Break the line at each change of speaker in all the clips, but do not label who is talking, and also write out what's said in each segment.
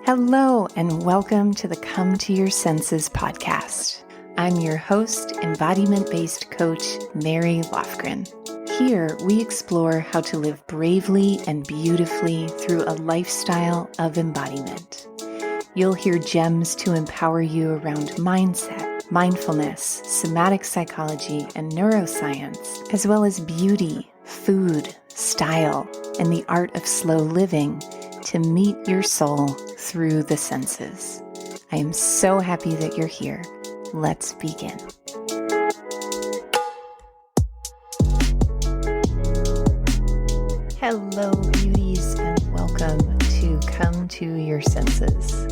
Hello, and welcome to the Come to Your Senses podcast. I'm your host, embodiment-based coach, Mary Lofgren. Here, we explore how to live bravely and beautifully through a lifestyle of embodiment. You'll hear gems to empower you around mindset, mindfulness, somatic psychology, and neuroscience, as well as beauty, food, style, and the art of slow living to meet your soul through the senses. I am so happy that you're here. Let's begin. Hello, beauties, and welcome to Come to Your Senses.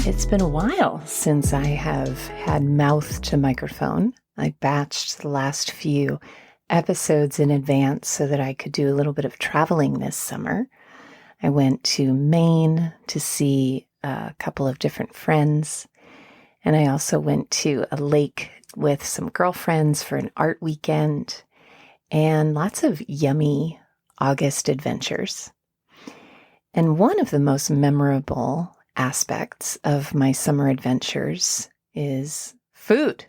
It's been a while since I have had mouth to microphone. I batched the last few episodes in advance so that I could do a little bit of traveling this summer. I went to Maine to see a couple of different friends, and I also went to a lake with some girlfriends for an art weekend, and lots of yummy August adventures. And one of the most memorable aspects of my summer adventures is food.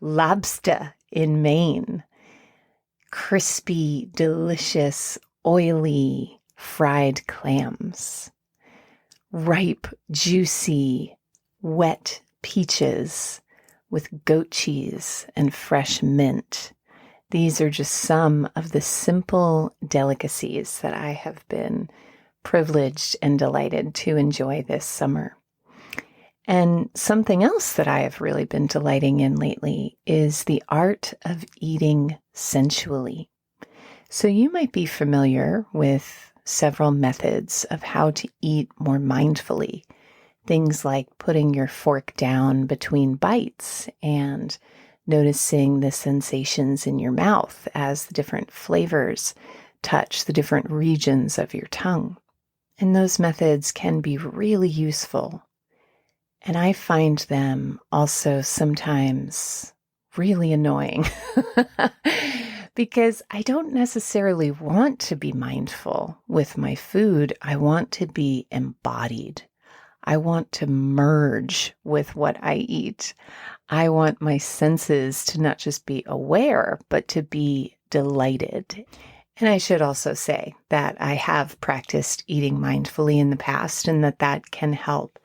Lobster in Maine. Crispy, delicious, oily fried clams, ripe, juicy, wet peaches with goat cheese and fresh mint. These are just some of the simple delicacies that I have been privileged and delighted to enjoy this summer. And something else that I have really been delighting in lately is the art of eating sensually. So you might be familiar with several methods of how to eat more mindfully. Things like putting your fork down between bites and noticing the sensations in your mouth as the different flavors touch the different regions of your tongue. And those methods can be really useful. And I find them also sometimes really annoying. Because I don't necessarily want to be mindful with my food. I want to be embodied. I want to merge with what I eat. I want my senses to not just be aware, but to be delighted. And I should also say that I have practiced eating mindfully in the past, and that can help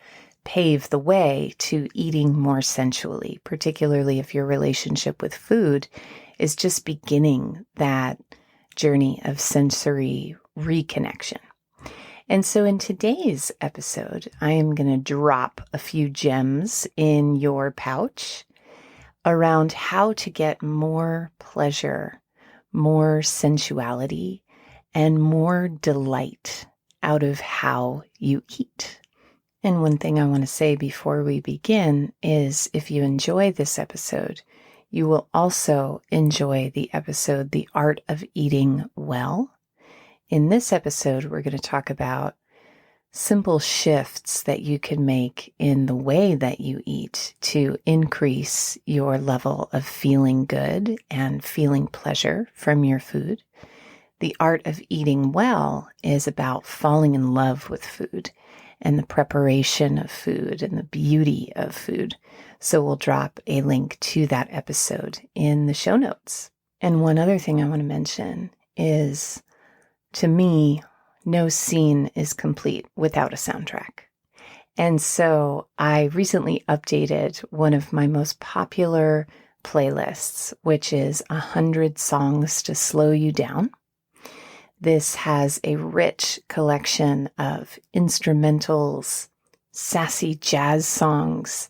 pave the way to eating more sensually, particularly if your relationship with food is just beginning that journey of sensory reconnection. And so in today's episode, I am going to drop a few gems in your pouch around how to get more pleasure, more sensuality, and more delight out of how you eat. And one thing I want to say before we begin is if you enjoy this episode, you will also enjoy the episode, The Art of Eating Well. In this episode, we're going to talk about simple shifts that you can make in the way that you eat to increase your level of feeling good and feeling pleasure from your food. The Art of Eating Well is about falling in love with food and the preparation of food and the beauty of food. So we'll drop a link to that episode in the show notes. And one other thing I want to mention is, to me, no scene is complete without a soundtrack. And so I recently updated one of my most popular playlists, which is 100 Songs to Slow You Down. This has a rich collection of instrumentals, sassy jazz songs,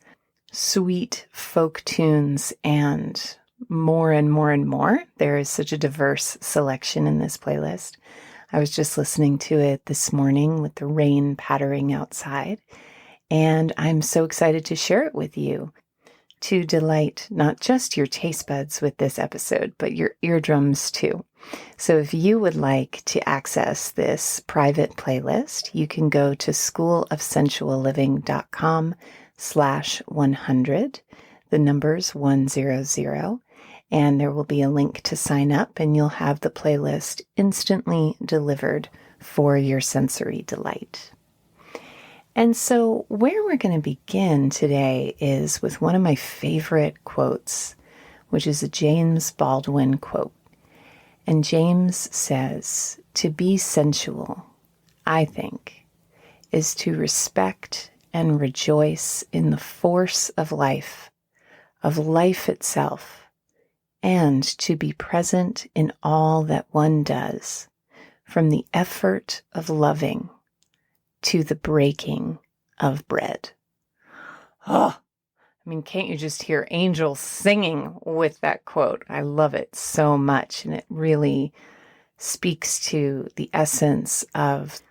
sweet folk tunes, and more and more and more. There is such a diverse selection in this playlist. I was just listening to it this morning with the rain pattering outside, and I'm so excited to share it with you to delight not just your taste buds with this episode, but your eardrums too. So if you would like to access this private playlist, you can go to schoolofsensualliving.com/100, the numbers 100, and there will be a link to sign up, and you'll have the playlist instantly delivered for your sensory delight. And so where we're going to begin today is with one of my favorite quotes, which is a James Baldwin quote. And James says, "To be sensual, I think, is to respect and rejoice in the force of life itself, and to be present in all that one does, from the effort of loving to the breaking of bread." Oh, I mean, can't you just hear angels singing with that quote? I love it so much, and it really speaks to the essence of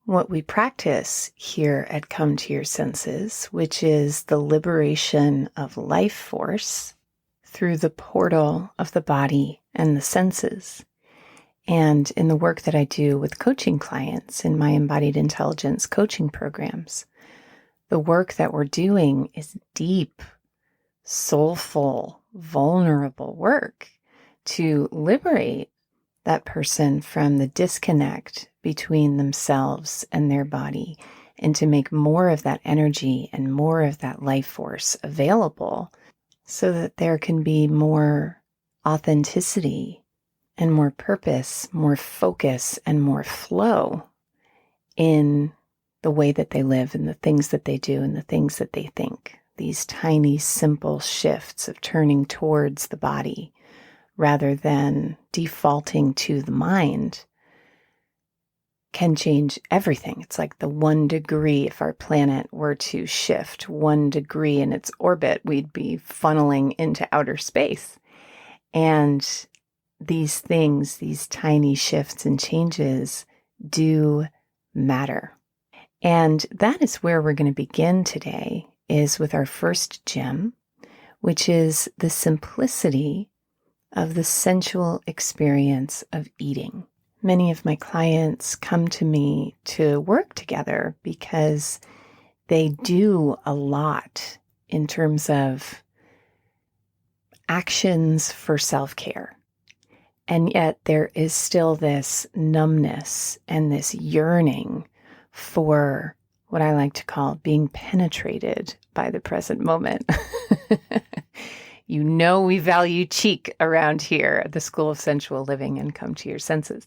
what we practice here at Come to Your Senses, which is the liberation of life force through the portal of the body and the senses. And in the work that I do with coaching clients in my embodied intelligence coaching programs, the work that we're doing is deep, soulful, vulnerable work to liberate that person from the disconnect between themselves and their body, and to make more of that energy and more of that life force available so that there can be more authenticity and more purpose, more focus, and more flow in the way that they live and the things that they do and the things that they think. These tiny, simple shifts of turning towards the body rather than defaulting to the mind can change everything. It's like the 1 degree. If our planet were to shift 1 degree in its orbit, we'd be funneling into outer space. And these things, these tiny shifts and changes do matter. And that is where we're going to begin today, is with our first gem, which is the simplicity of the sensual experience of eating. Many of my clients come to me to work together because they do a lot in terms of actions for self-care. And yet there is still this numbness and this yearning for what I like to call being penetrated by the present moment. You know, we value cheek around here at the School of Sensual Living and Come to Your Senses.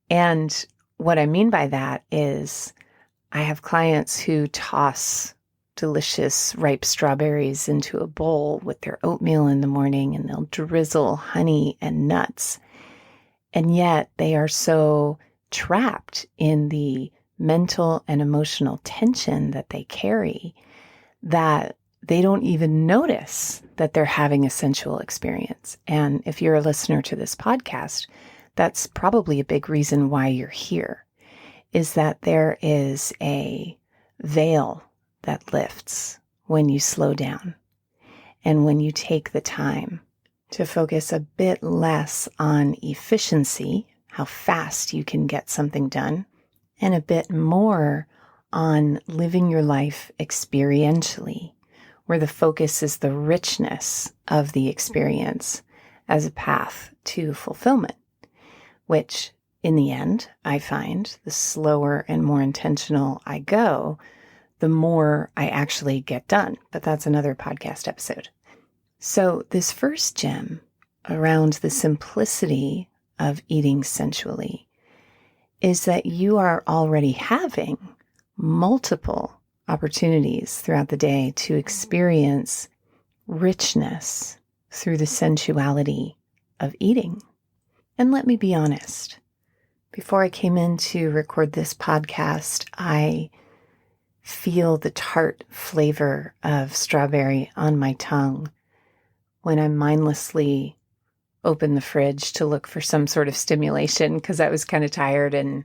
And what I mean by that is I have clients who toss delicious ripe strawberries into a bowl with their oatmeal in the morning, and they'll drizzle honey and nuts. And yet they are so trapped in the mental and emotional tension that they carry that they don't even notice that they're having a sensual experience. And if you're a listener to this podcast, that's probably a big reason why you're here, is that there is a veil that lifts when you slow down and when you take the time to focus a bit less on efficiency, how fast you can get something done, and a bit more on living your life experientially, where the focus is the richness of the experience as a path to fulfillment, which in the end, I find the slower and more intentional I go, the more I actually get done. But that's another podcast episode. So this first gem around the simplicity of eating sensually is that you are already having multiple opportunities throughout the day to experience richness through the sensuality of eating. And let me be honest, before I came in to record this podcast, I feel the tart flavor of strawberry on my tongue when I mindlessly open the fridge to look for some sort of stimulation because I was kind of tired and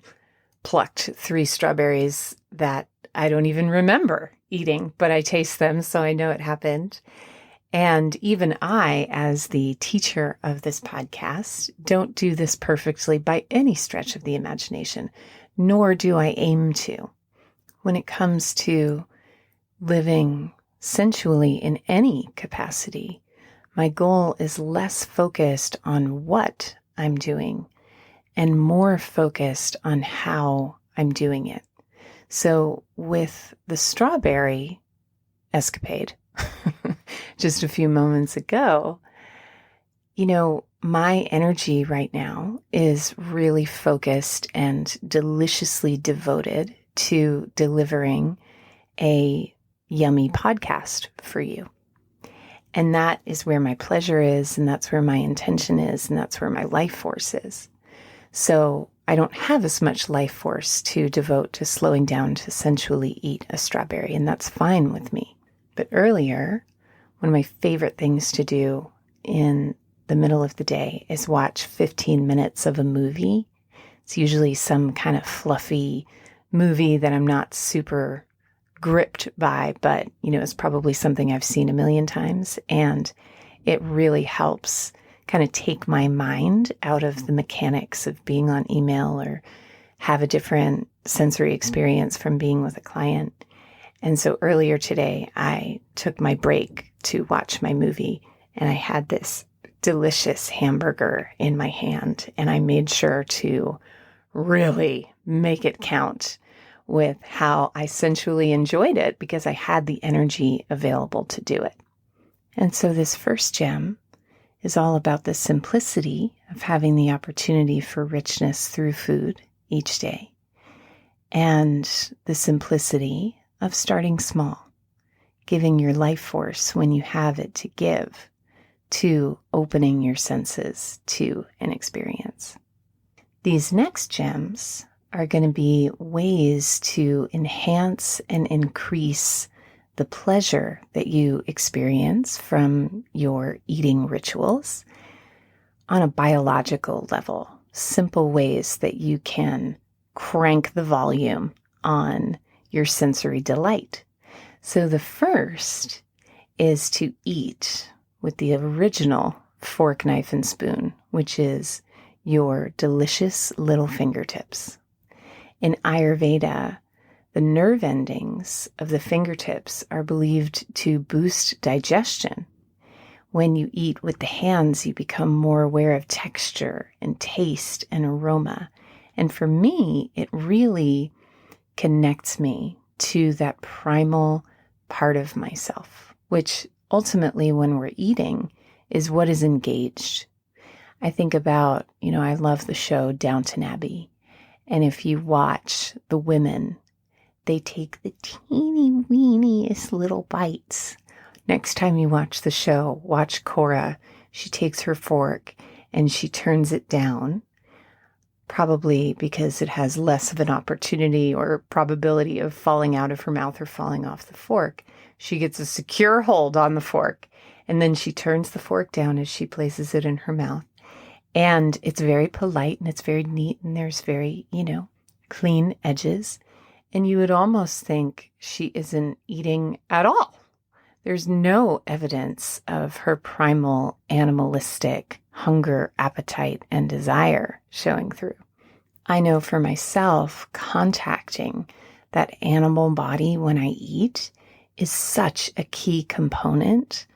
plucked 3 strawberries that I don't even remember eating, but I taste them, so I know it happened. And even I, as the teacher of this podcast, don't do this perfectly by any stretch of the imagination, nor do I aim to. When it comes to living sensually in any capacity, my goal is less focused on what I'm doing and more focused on how I'm doing it. So with the strawberry escapade just a few moments ago, my energy right now is really focused and deliciously devoted to delivering a yummy podcast for you. And that is where my pleasure is, and that's where my intention is, and that's where my life force is. So I don't have as much life force to devote to slowing down to sensually eat a strawberry, and that's fine with me. But earlier, one of my favorite things to do in the middle of the day is watch 15 minutes of a movie. It's usually some kind of fluffy movie that I'm not super gripped by, but, it's probably something I've seen a million times. And it really helps kind of take my mind out of the mechanics of being on email or have a different sensory experience from being with a client. And so earlier today, I took my break to watch my movie, and I had this delicious hamburger in my hand, and I made sure to really make it count with how I sensually enjoyed it because I had the energy available to do it. And so this first gem is all about the simplicity of having the opportunity for richness through food each day, and the simplicity of starting small, giving your life force when you have it to give, to opening your senses to an experience. These next gems are going to be ways to enhance and increase the pleasure that you experience from your eating rituals on a biological level. Simple ways that you can crank the volume on your sensory delight. So the first is to eat with the original fork, knife, and spoon, which is your delicious little fingertips. In Ayurveda, the nerve endings of the fingertips are believed to boost digestion. When you eat with the hands, you become more aware of texture and taste and aroma. And for me, it really connects me to that primal part of myself, which ultimately, when we're eating, is what is engaged. I think about, I love the show Downton Abbey. And if you watch the women, they take the teeny weeniest little bites. Next time you watch the show, watch Cora. She takes her fork and she turns it down, probably because it has less of an opportunity or probability of falling out of her mouth or falling off the fork. She gets a secure hold on the fork, and then she turns the fork down as she places it in her mouth. And it's very polite and it's very neat and there's very, clean edges. And you would almost think she isn't eating at all. There's no evidence of her primal animalistic hunger, appetite, and desire showing through. I know for myself, contacting that animal body when I eat is such a key component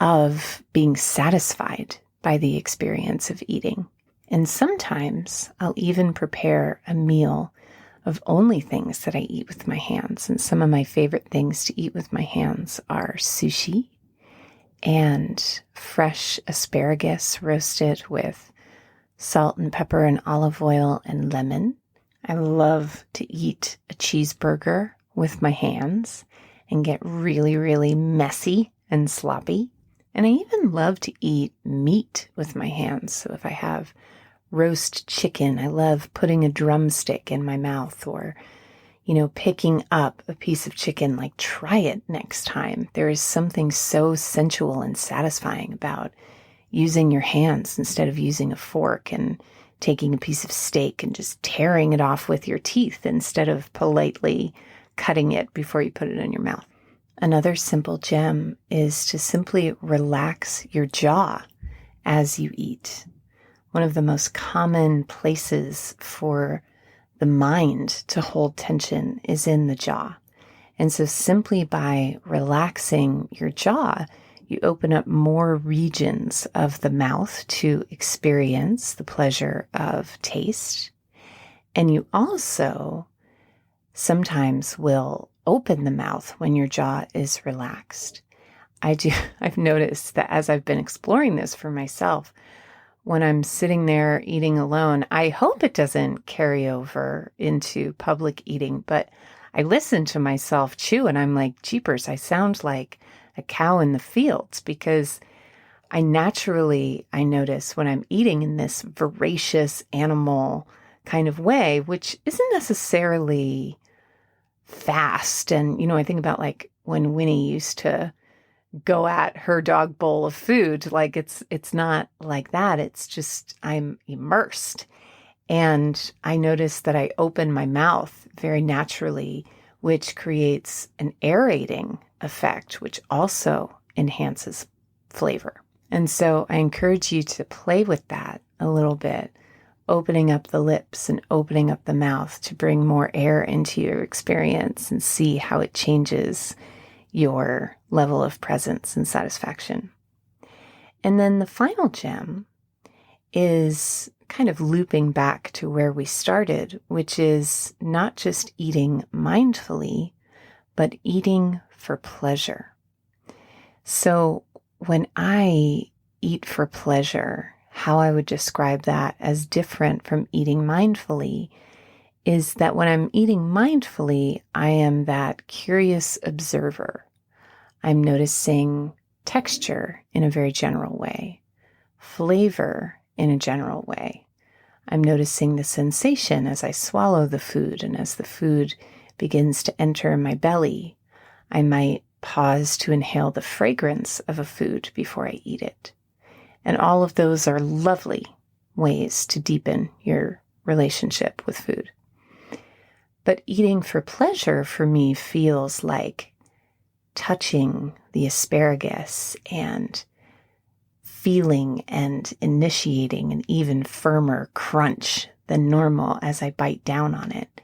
of being satisfied by the experience of eating. And sometimes I'll even prepare a meal of only things that I eat with my hands. And some of my favorite things to eat with my hands are sushi and fresh asparagus roasted with salt and pepper and olive oil and lemon. I love to eat a cheeseburger with my hands and get really, really messy and sloppy. And I even love to eat meat with my hands. So if I have roast chicken, I love putting a drumstick in my mouth or, picking up a piece of chicken. Like, try it next time. There is something so sensual and satisfying about using your hands instead of using a fork and taking a piece of steak and just tearing it off with your teeth instead of politely cutting it before you put it in your mouth. Another simple gem is to simply relax your jaw as you eat. One of the most common places for the mind to hold tension is in the jaw. And so simply by relaxing your jaw, you open up more regions of the mouth to experience the pleasure of taste. And you also sometimes will open the mouth when your jaw is relaxed. I've noticed that as I've been exploring this for myself, when I'm sitting there eating alone, I hope it doesn't carry over into public eating, but I listen to myself chew and I'm like, jeepers, I sound like a cow in the fields, because I notice when I'm eating in this voracious animal kind of way, which isn't necessarily fast. And, I think about like when Winnie used to go at her dog bowl of food, like it's not like that. It's just I'm immersed. And I notice that I open my mouth very naturally, which creates an aerating effect, which also enhances flavor. And so I encourage you to play with that a little bit, opening up the lips and opening up the mouth to bring more air into your experience and see how it changes your level of presence and satisfaction. And then the final gem is kind of looping back to where we started, which is not just eating mindfully, but eating for pleasure. So when I eat for pleasure, how I would describe that as different from eating mindfully is that when I'm eating mindfully, I am that curious observer. I'm noticing texture in a very general way, flavor in a general way. I'm noticing the sensation as I swallow the food, and as the food begins to enter my belly, I might pause to inhale the fragrance of a food before I eat it. And all of those are lovely ways to deepen your relationship with food. But eating for pleasure for me feels like touching the asparagus and feeling and initiating an even firmer crunch than normal as I bite down on it,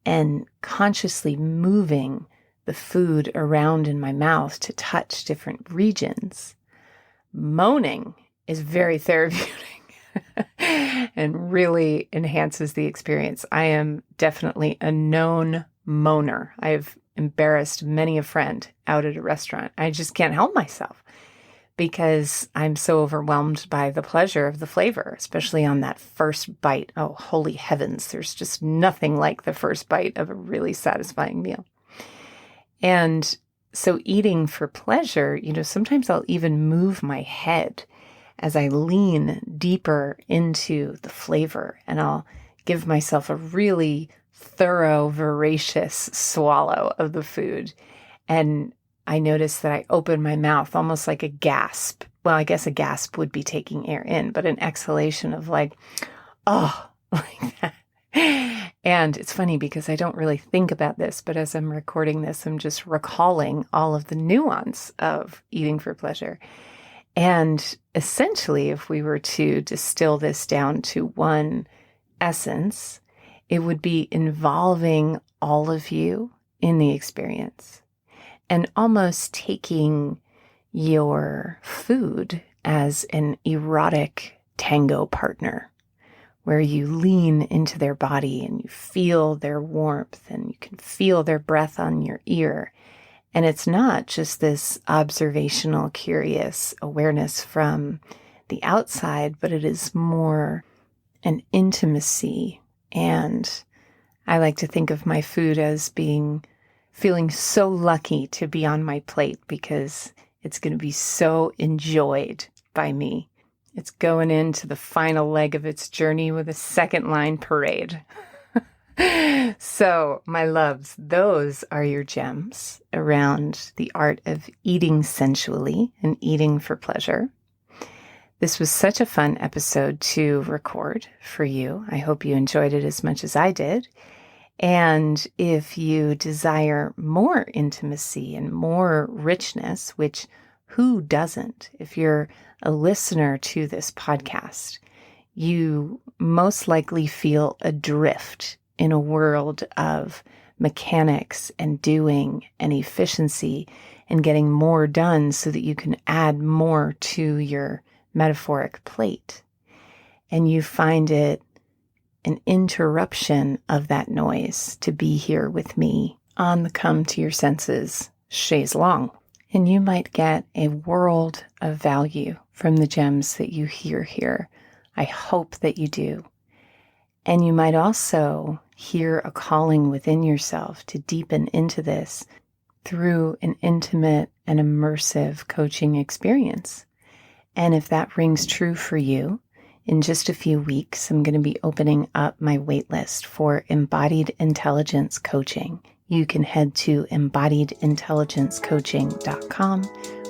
and consciously moving the food around in my mouth to touch different regions. Moaning is very therapeutic and really enhances the experience. I am definitely a known moaner. I've embarrassed many a friend out at a restaurant. I just can't help myself because I'm so overwhelmed by the pleasure of the flavor, especially on that first bite. Oh, holy heavens, there's just nothing like the first bite of a really satisfying meal. And so eating for pleasure, sometimes I'll even move my head as I lean deeper into the flavor, and I'll give myself a really thorough, voracious swallow of the food. And I notice that I open my mouth almost like a gasp. Well, I guess a gasp would be taking air in, but an exhalation of like, oh, like that. And it's funny because I don't really think about this, but as I'm recording this, I'm just recalling all of the nuance of eating for pleasure. And essentially, if we were to distill this down to one essence, it would be involving all of you in the experience and almost taking your food as an erotic tango partner, where you lean into their body and you feel their warmth and you can feel their breath on your ear. And it's not just this observational, curious awareness from the outside, but it is more an intimacy. And I like to think of my food as feeling so lucky to be on my plate because it's going to be so enjoyed by me. It's going into the final leg of its journey with a second line parade. So, my loves, those are your gems around the art of eating sensually and eating for pleasure. This was such a fun episode to record for you. I hope you enjoyed it as much as I did. And if you desire more intimacy and more richness, which who doesn't? If you're a listener to this podcast, you most likely feel adrift in a world of mechanics and doing and efficiency and getting more done so that you can add more to your metaphoric plate. And you find it an interruption of that noise to be here with me on the Come to Your Senses chaise longue. And you might get a world of value from the gems that you hear here. I hope that you do. And you might also hear a calling within yourself to deepen into this through an intimate and immersive coaching experience. And if that rings true for you, in just a few weeks, I'm going to be opening up my waitlist for Embodied Intelligence Coaching. You can head to embodiedintelligencecoaching.com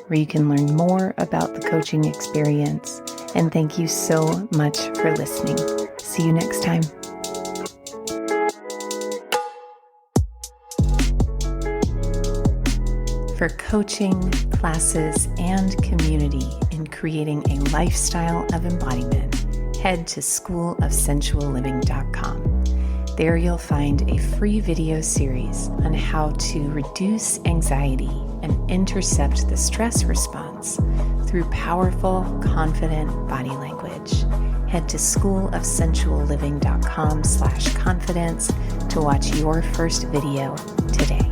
where you can learn more about the coaching experience. And thank you so much for listening. See you next time. For coaching, classes, and community in creating a lifestyle of embodiment, head to schoolofsensualliving.com. There you'll find a free video series on how to reduce anxiety and intercept the stress response through powerful, confident body language. Head to schoolofsensualliving.com/confidence to watch your first video today.